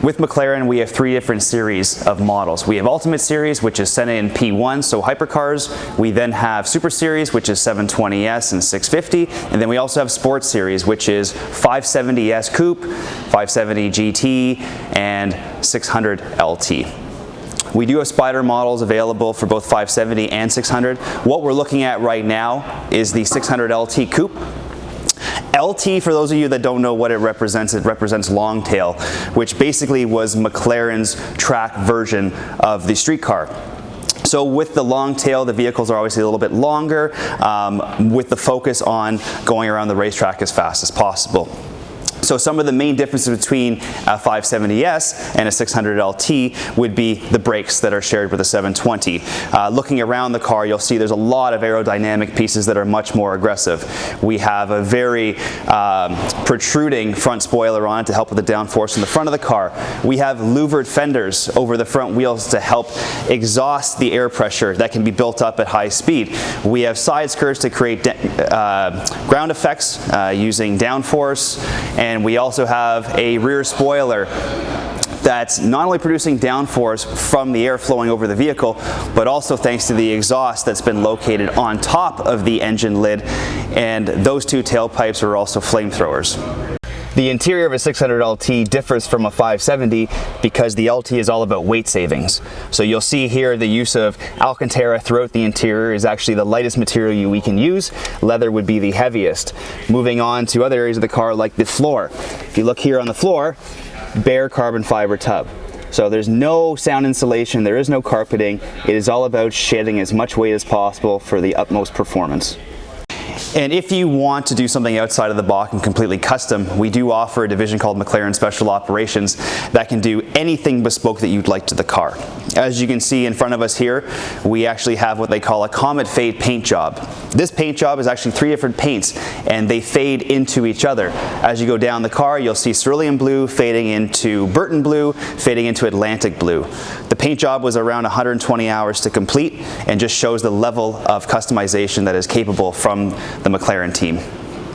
With McLaren, we have 3 different series of models. We have Ultimate Series, which is Senna and P1, so hypercars. We then have Super Series, which is 720S and 650. And then we also have Sports Series, which is 570S Coupe, 570 GT, and 600 LT. We do have Spider models available for both 570 and 600. What we're looking at right now is the 600 LT Coupe. LT, for those of you that don't know what it represents long tail, which basically was McLaren's track version of the street car. So with the long tail, the vehicles are obviously a little bit longer, with the focus on going around the racetrack as fast as possible. So some of the main differences between a 570S and a 600 LT would be the brakes that are shared with a 720. Looking around the car, you'll see there's a lot of aerodynamic pieces that are much more aggressive. We have a very protruding front spoiler on it to help with the downforce in the front of the car. We have louvered fenders over the front wheels to help exhaust the air pressure that can be built up at high speed. We have side skirts to create ground effects using downforce, and we also have a rear spoiler that's not only producing downforce from the air flowing over the vehicle, but also thanks to the exhaust that's been located on top of the engine lid, and those 2 tailpipes are also flamethrowers. The interior of a 600 LT differs from a 570 because the LT is all about weight savings. So you'll see here the use of Alcantara throughout the interior is actually the lightest material we can use. Leather would be the heaviest. Moving on to other areas of the car like the floor. If you look here on the floor, bare carbon fiber tub. So there's no sound insulation, there is no carpeting. It is all about shedding as much weight as possible for the utmost performance. And if you want to do something outside of the box and completely custom, we do offer a division called McLaren Special Operations that can do anything bespoke that you'd like to the car. As you can see in front of us here, we actually have what they call a Comet Fade paint job. This paint job is actually 3 different paints, and they fade into each other. As you go down the car, you'll see cerulean blue fading into Burton blue, fading into Atlantic blue. The paint job was around 120 hours to complete and just shows the level of customization that is capable from the McLaren team.